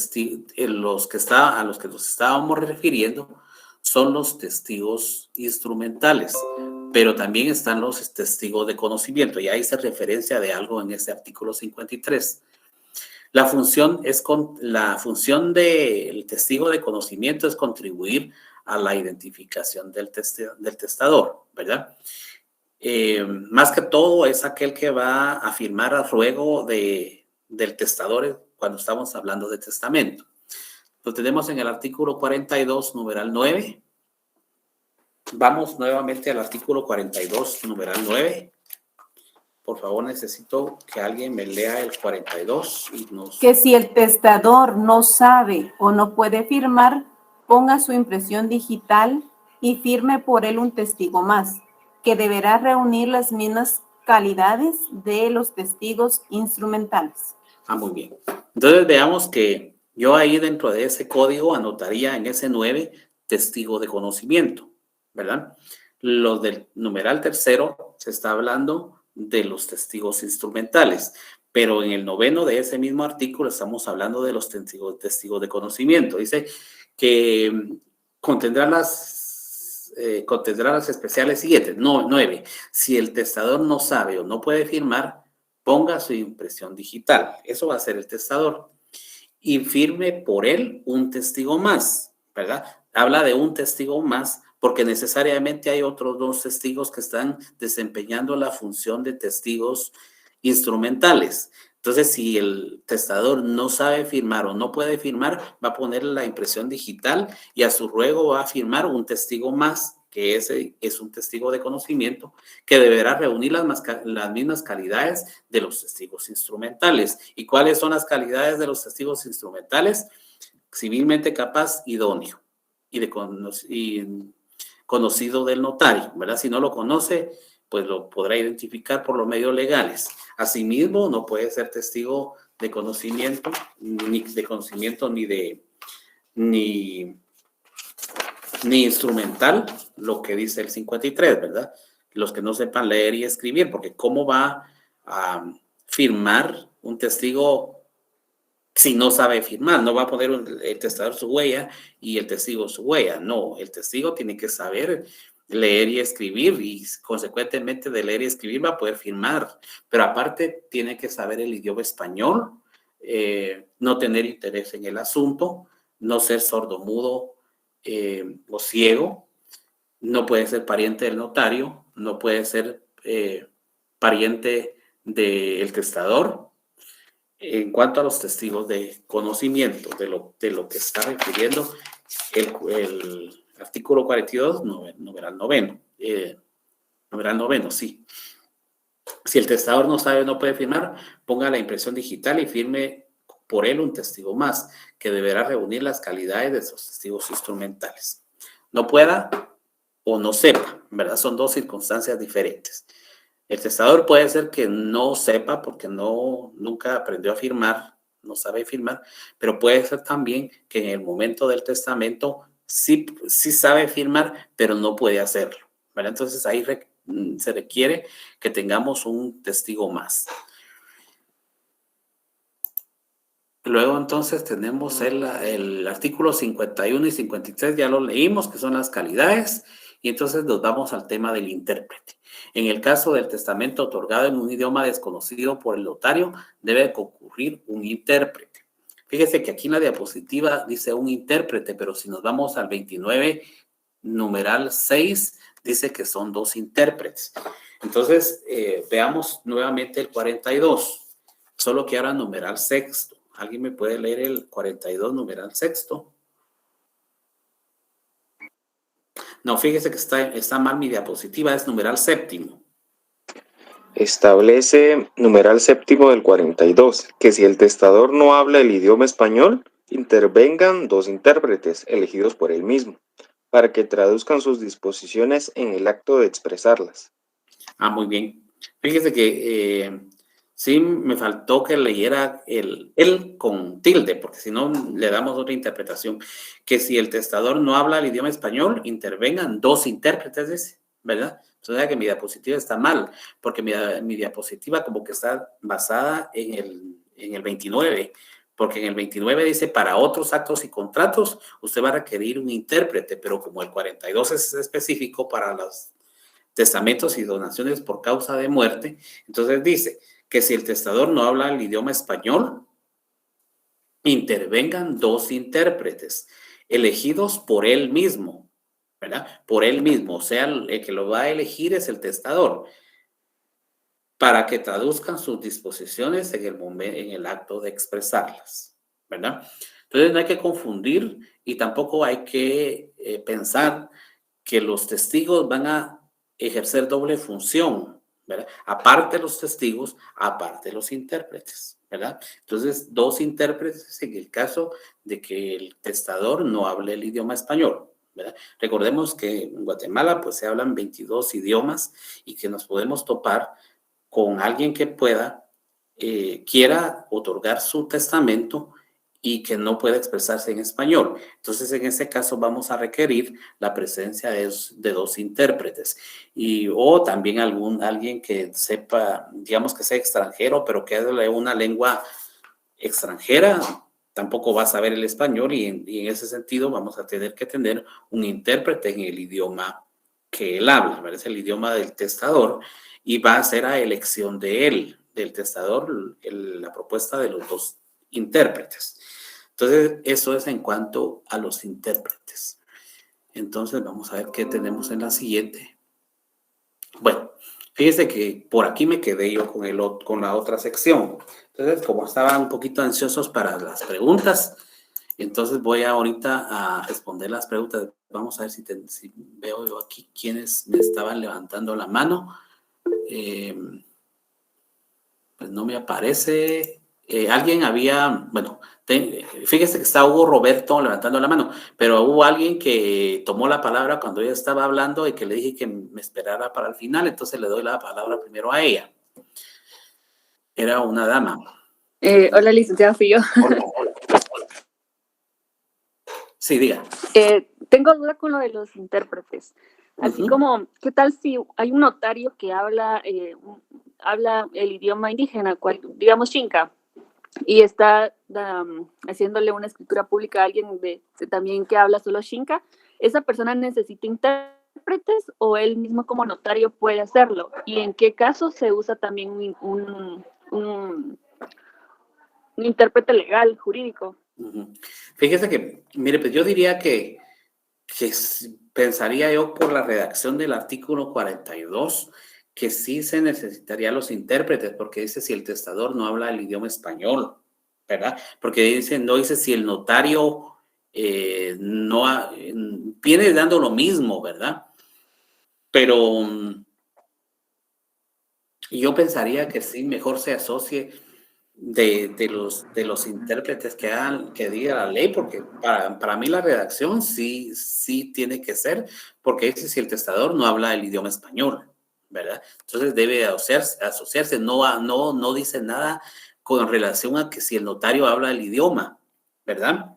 nos estábamos refiriendo. Son los testigos instrumentales, pero también están los testigos de conocimiento. Ya hice referencia de algo en ese artículo 53. La función del testigo de conocimiento es contribuir a la identificación del testador, ¿verdad? Más que todo es aquel que va a firmar a ruego del testador cuando estamos hablando de testamento. Lo tenemos en el artículo 42, numeral 9. Vamos nuevamente al artículo 42, numeral 9. Por favor, necesito que alguien me lea el 42 y nos... Que si el testador no sabe o no puede firmar, ponga su impresión digital y firme por él un testigo más, que deberá reunir las mismas calidades de los testigos instrumentales. Muy bien. Entonces veamos que yo ahí dentro de ese código anotaría en ese 9 testigo de conocimiento, ¿verdad? Los del numeral tercero se está hablando de los testigos instrumentales, pero en el 9 de ese mismo artículo estamos hablando de los testigos de conocimiento. Dice que contendrá las especiales siguientes. 9. Si el testador no sabe o no puede firmar, ponga su impresión digital. Eso va a ser el testador. Y firme por él un testigo más, ¿verdad? Habla de un testigo más porque necesariamente hay otros 2 testigos que están desempeñando la función de testigos instrumentales. Entonces, si el testador no sabe firmar o no puede firmar, va a poner la impresión digital y a su ruego va a firmar un testigo más, que ese es un testigo de conocimiento, que deberá reunir las mismas calidades de los testigos instrumentales. ¿Y cuáles son las calidades de los testigos instrumentales? Civilmente capaz, idóneo y conocido del notario, ¿verdad? Si no lo conoce, pues lo podrá identificar por los medios legales. Asimismo, no puede ser testigo de conocimiento, ni instrumental, lo que dice el 53, ¿verdad? Los que no sepan leer y escribir, porque ¿cómo va a firmar un testigo si no sabe firmar? No va a poner el testador su huella y el testigo su huella. No, el testigo tiene que saber leer y escribir y consecuentemente de leer y escribir va a poder firmar. Pero aparte tiene que saber el idioma español, no tener interés en el asunto, no ser sordomudo o ciego, no puede ser pariente del notario, no puede ser pariente del testador. En cuanto a los testigos de conocimiento, de lo que está refiriendo el artículo 42, numeral 9, sí. Si el testador no sabe o no puede firmar, ponga la impresión digital y firme por él un testigo más, que deberá reunir las calidades de esos testigos instrumentales. No pueda o no sepa, ¿verdad? Son 2 circunstancias diferentes. El testador puede ser que no sepa porque nunca aprendió a firmar no sabe firmar, pero puede ser también que en el momento del testamento sí sabe firmar, pero no puede hacerlo, ¿verdad? Entonces ahí se requiere que tengamos un testigo más. Luego entonces tenemos el artículo 51 y 53, ya lo leímos, que son las calidades, y entonces nos vamos al tema del intérprete. En el caso del testamento otorgado en un idioma desconocido por el notario, debe concurrir un intérprete. Fíjese que aquí en la diapositiva dice un intérprete, pero si nos vamos al 29, numeral 6, dice que son 2 intérpretes. Entonces, veamos nuevamente el 42, solo que ahora numeral sexto. ¿Alguien me puede leer el 42, numeral sexto? No, fíjese que está mal mi diapositiva, es numeral séptimo. Establece numeral séptimo del 42, que si el testador no habla el idioma español, intervengan 2 intérpretes elegidos por él mismo, para que traduzcan sus disposiciones en el acto de expresarlas. Ah, muy bien. Fíjese que sí me faltó que leyera el con tilde, porque si no le damos otra interpretación. Que si el testador no habla el idioma español, intervengan 2 intérpretes, ¿verdad? O sea que mi diapositiva está mal, porque mi diapositiva como que está basada en el 29, porque en el 29 dice, para otros actos y contratos, usted va a requerir un intérprete, pero como el 42 es específico para los testamentos y donaciones por causa de muerte, entonces dice que si el testador no habla el idioma español, intervengan 2 intérpretes elegidos por él mismo, ¿verdad? Por él mismo, o sea, el que lo va a elegir es el testador, para que traduzcan sus disposiciones en el acto de expresarlas, ¿verdad? Entonces no hay que confundir y tampoco hay que pensar que los testigos van a ejercer doble función, ¿verdad? Aparte los testigos, aparte los intérpretes, ¿verdad? Entonces, 2 intérpretes en el caso de que el testador no hable el idioma español, ¿verdad? Recordemos que en Guatemala pues se hablan 22 idiomas y que nos podemos topar con alguien que quiera otorgar su testamento y que no pueda expresarse en español. Entonces, en ese caso vamos a requerir la presencia de 2 intérpretes. O también alguien que sepa, digamos que sea extranjero, pero que hable una lengua extranjera, tampoco va a saber el español y en ese sentido vamos a tener que tener un intérprete en el idioma que él habla, ¿verdad? Es el idioma del testador y va a ser a elección de él, del testador, la propuesta de los 2 intérpretes. Entonces, eso es en cuanto a los intérpretes. Entonces, vamos a ver qué tenemos en la siguiente. Bueno, fíjese que por aquí me quedé yo con la otra sección. Entonces, como estaban un poquito ansiosos para las preguntas, entonces voy ahorita a responder las preguntas. Vamos a ver si veo yo aquí quiénes me estaban levantando la mano. Pues no me aparece. Alguien había, bueno, fíjese que está Hugo Roberto levantando la mano, pero hubo alguien que tomó la palabra cuando ella estaba hablando y que le dije que me esperara para el final, entonces le doy la palabra primero a ella. Era una dama. Hola, licenciada, fui yo. Hola. Sí, diga. Tengo duda con lo de los intérpretes. Así como, ¿qué tal si hay un notario que habla el idioma indígena, digamos Xinca, y está haciéndole una escritura pública a alguien también que habla solo Xinca? ¿Esa persona necesita intérpretes o él mismo como notario puede hacerlo? ¿Y en qué caso se usa también un intérprete legal, jurídico? Fíjese que, mire, pues yo diría que pensaría yo por la redacción del artículo 42 que sí se necesitaría los intérpretes, porque dice si el testador no habla el idioma español, ¿verdad? Porque no dice si el notario viene dando lo mismo, ¿verdad? Pero yo pensaría que sí, mejor se asocie de los intérpretes que diga la ley, porque para mí la redacción sí tiene que ser, porque dice si el testador no habla el idioma español, ¿verdad? Entonces debe asociarse, no dice nada con relación a que si el notario habla el idioma, ¿verdad?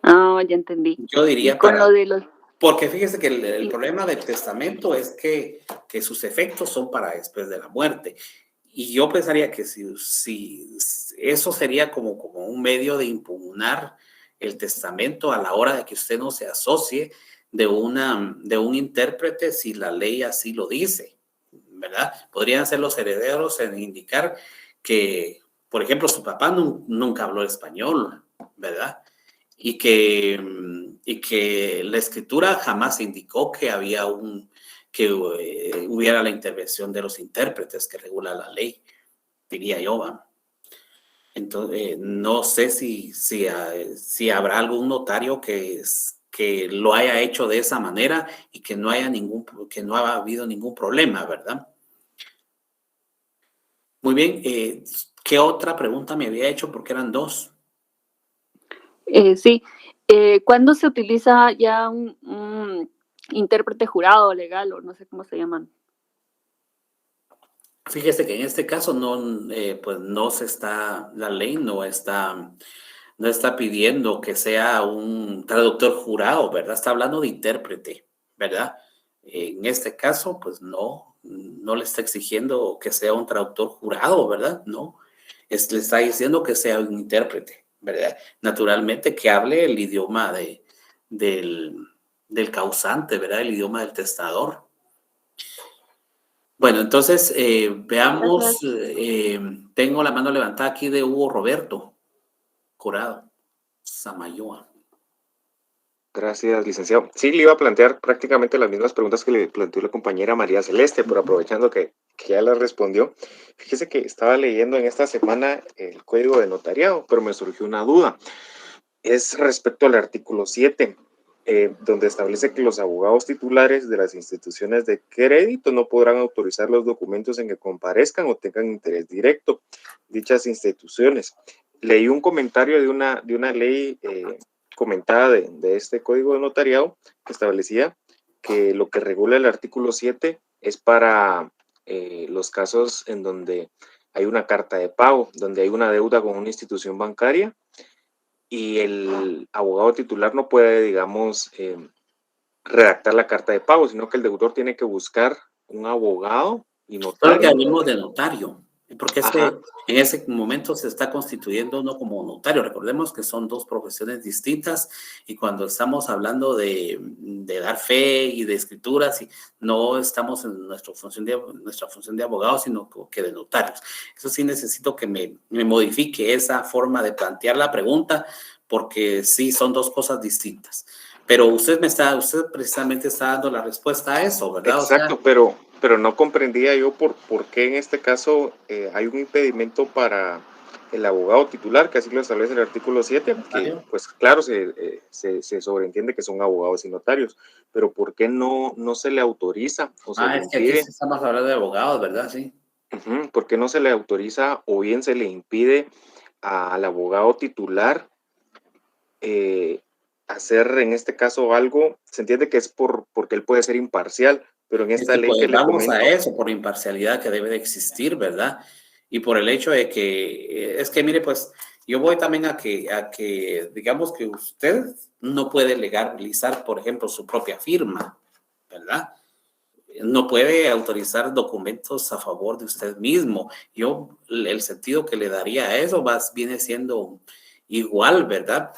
Ah, ya entendí. Yo diría Y con lo de los... porque fíjese que el problema del testamento es que sus efectos son para después de la muerte. Y yo pensaría que si eso sería como un medio de impugnar el testamento a la hora de que usted no se asocie de un intérprete si la ley así lo dice, ¿verdad? Podrían ser los herederos en indicar que, por ejemplo, su papá nunca habló español, ¿verdad? Y que la escritura jamás indicó que hubiera la intervención de los intérpretes que regula la ley, diría yo, ¿va? Entonces, no sé si habrá algún notario que lo haya hecho de esa manera y que no ha habido ningún problema, ¿verdad? Muy bien, ¿qué otra pregunta me había hecho? Porque eran dos. Sí, ¿cuándo se utiliza ya un intérprete jurado legal o no sé cómo se llaman? Fíjese que en este caso pues la ley no está pidiendo que sea un traductor jurado, ¿verdad? Está hablando de intérprete, ¿verdad? En este caso, pues no le está exigiendo que sea un traductor jurado, ¿verdad? No, le está diciendo que sea un intérprete, ¿verdad? Naturalmente que hable el idioma del causante, ¿verdad? El idioma del testador. Bueno, entonces veamos, tengo la mano levantada aquí de Hugo Roberto Corado Samayoa. Gracias, licenciado. Sí, le iba a plantear prácticamente las mismas preguntas que le planteó la compañera María Celeste, pero aprovechando que ya las respondió. Fíjese que estaba leyendo en esta semana el Código de Notariado, pero me surgió una duda. Es respecto al artículo 7, donde establece que los abogados titulares de las instituciones de crédito no podrán autorizar los documentos en que comparezcan o tengan interés directo dichas instituciones. Leí un comentario de una ley comentada de este Código de Notariado que establecía que lo que regula el artículo 7 es para los casos en donde hay una carta de pago, donde hay una deuda con una institución bancaria y el abogado titular no puede, digamos, redactar la carta de pago, sino que el deudor tiene que buscar un abogado y notario. Solo que hablemos de notario, porque es que en ese momento se está constituyendo uno como notario. Recordemos que son dos profesiones distintas y cuando estamos hablando de dar fe y de escrituras, no estamos en nuestra función de abogados, sino que de notarios. Eso sí necesito que me modifique esa forma de plantear la pregunta, porque sí son dos cosas distintas. Pero usted precisamente está dando la respuesta a eso, ¿verdad? Exacto, o sea, pero no comprendía yo por qué en este caso hay un impedimento para el abogado titular, que así lo establece el artículo 7, que pues claro, se sobreentiende que son abogados y notarios, pero ¿por qué no se le autoriza o se le es que impide? aquí estamos hablando de abogados, ¿verdad? Sí. ¿Por qué no se le autoriza o bien se le impide al abogado titular hacer en este caso algo? Se entiende que es porque él puede ser imparcial, pero en esta ley que le comento, a eso, por imparcialidad que debe de existir, ¿verdad? Y por el hecho de que, es que mire, pues, yo voy también a que digamos que usted no puede legalizar, por ejemplo, su propia firma, ¿verdad? No puede autorizar documentos a favor de usted mismo. El sentido que le daría a eso viene siendo igual, ¿verdad?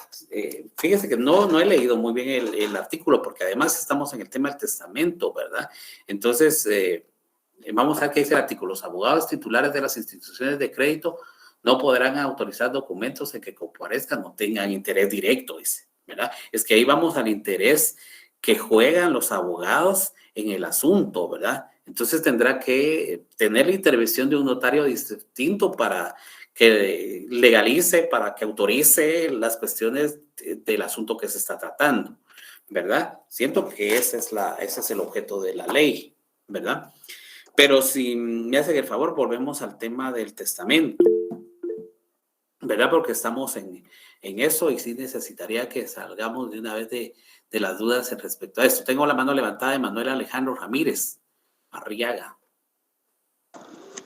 Fíjese que no he leído muy bien el artículo porque además estamos en el tema del testamento, ¿verdad? Entonces, vamos a ver qué dice el artículo. Los abogados titulares de las instituciones de crédito no podrán autorizar documentos en que comparezcan o tengan interés directo, dice, ¿verdad? Es que ahí vamos al interés que juegan los abogados en el asunto, ¿verdad? Entonces tendrá que tener la intervención de un notario distinto para que legalice, para que autorice las cuestiones del asunto que se está tratando, ¿verdad? Siento que ese es el objeto de la ley, ¿verdad? Pero si me hacen el favor, volvemos al tema del testamento, ¿verdad? Porque estamos en eso y sí necesitaría que salgamos de una vez de las dudas respecto a esto. Tengo la mano levantada de Manuel Alejandro Ramírez Arriaga.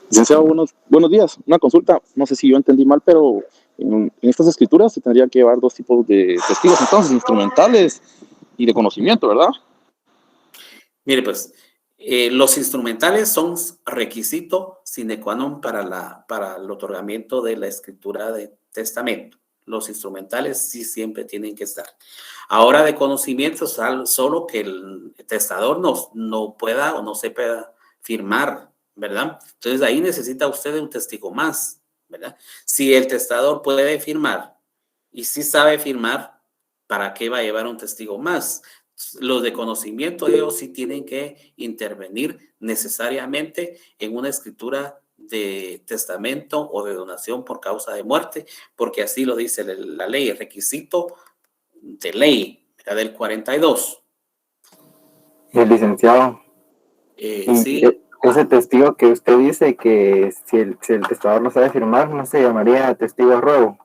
Licenciado, buenos días. Una consulta, no sé si yo entendí mal, pero en estas escrituras se tendrían que llevar dos tipos de testigos, entonces, instrumentales y de conocimiento, ¿verdad? Mire, pues, los instrumentales son requisito sine qua non para el otorgamiento de la escritura de testamento. Los instrumentales sí siempre tienen que estar. Ahora, de conocimiento, solo que el testador no pueda o no sepa firmar, ¿verdad? Entonces, ahí necesita usted un testigo más, ¿verdad? Si el testador puede firmar y sí sabe firmar, ¿para qué va a llevar un testigo más? Los de conocimiento, ellos sí tienen que intervenir necesariamente en una escritura de testamento o de donación por causa de muerte, porque así lo dice la ley, el requisito de ley, ¿verdad? Del 42. El licenciado, Sí. ese testigo que usted dice que si el testador no sabe firmar, no se llamaría testigo a ruego.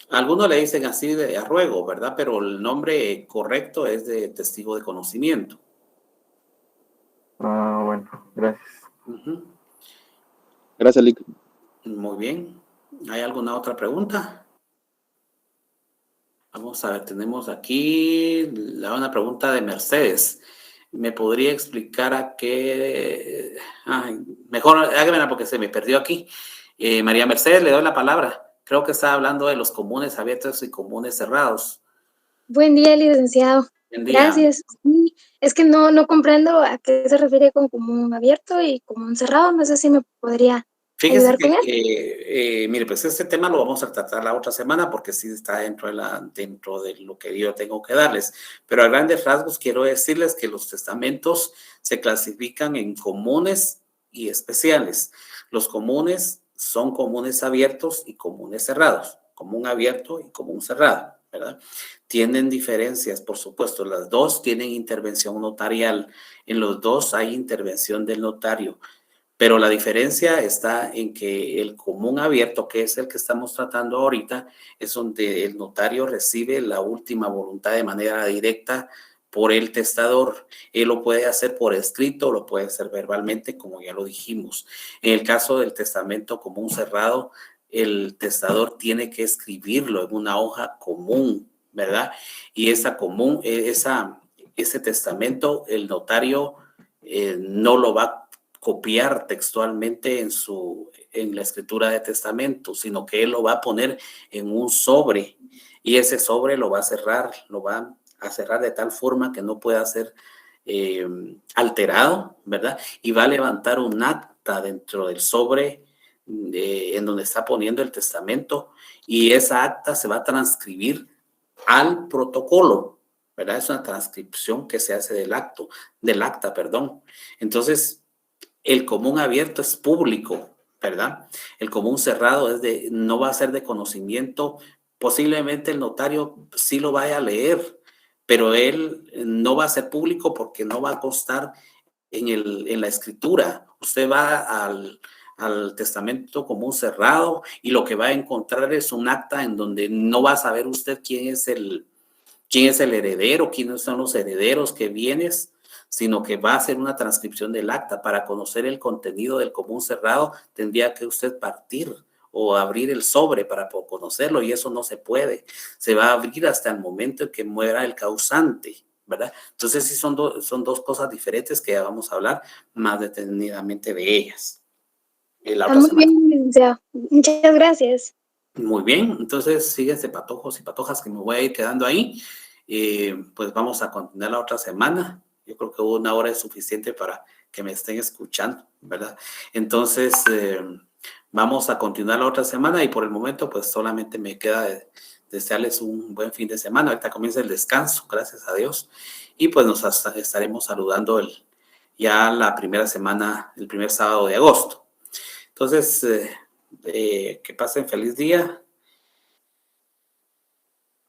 Algunos le dicen así de a ruego, ¿verdad? Pero el nombre correcto es de testigo de conocimiento. Ah, bueno, gracias. Uh-huh. Gracias, Lic. Muy bien. ¿Hay alguna otra pregunta? Vamos a ver, tenemos aquí una pregunta de Mercedes. ¿Me podría explicar a qué? Mejor hágamela porque se me perdió aquí. María Mercedes, le doy la palabra. Creo que está hablando de los comunes abiertos y comunes cerrados. Buen día, licenciado. Buen día. Gracias. Sí, es que no comprendo a qué se refiere con común abierto y común cerrado. No sé si me podría ayudar con él. Mire, pues este tema lo vamos a tratar la otra semana porque sí está dentro de lo que yo tengo que darles. Pero a grandes rasgos quiero decirles que los testamentos se clasifican en comunes y especiales. Los comunes son comunes abiertos y comunes cerrados. Común abierto y común cerrado, ¿verdad? Tienen diferencias, por supuesto. Las dos tienen intervención notarial. En los dos hay intervención del notario. Pero la diferencia está en que el común abierto, que es el que estamos tratando ahorita, es donde el notario recibe la última voluntad de manera directa por el testador. Él lo puede hacer por escrito, lo puede hacer verbalmente, como ya lo dijimos. En el caso del testamento común cerrado, el testador tiene que escribirlo en una hoja común, ¿verdad? Y ese testamento, el notario no lo va a copiar textualmente en la escritura de testamento, sino que él lo va a poner en un sobre y ese sobre lo va a cerrar de tal forma que no pueda ser alterado, ¿verdad? Y va a levantar un acta dentro del sobre en donde está poniendo el testamento y esa acta se va a transcribir al protocolo, ¿verdad? Es una transcripción que se hace del acta. Entonces, el común abierto es público, ¿verdad? El común cerrado no va a ser de conocimiento. Posiblemente el notario sí lo vaya a leer, pero él no va a ser público porque no va a constar en la escritura. Usted va al testamento común cerrado y lo que va a encontrar es un acta en donde no va a saber usted quién es el heredero, quiénes son los herederos que vienes, sino que va a hacer una transcripción del acta. Para conocer el contenido del común cerrado, tendría que usted partir o abrir el sobre para conocerlo, y eso no se puede. Se va a abrir hasta el momento en que muera el causante, ¿verdad? Entonces, sí son dos cosas diferentes que ya vamos a hablar más detenidamente de ellas. Muy bien, licenciado. Muchas gracias. Muy bien, entonces síguense patojos y patojas que me voy a ir quedando ahí. Pues vamos a continuar la otra semana. Yo creo que 1 hora es suficiente para que me estén escuchando, ¿verdad? Entonces, vamos a continuar la otra semana y por el momento, pues solamente me queda desearles un buen fin de semana. Ahorita comienza el descanso, gracias a Dios. Y pues nos estaremos saludando ya la primera semana, el primer sábado de agosto. Entonces, que pasen feliz día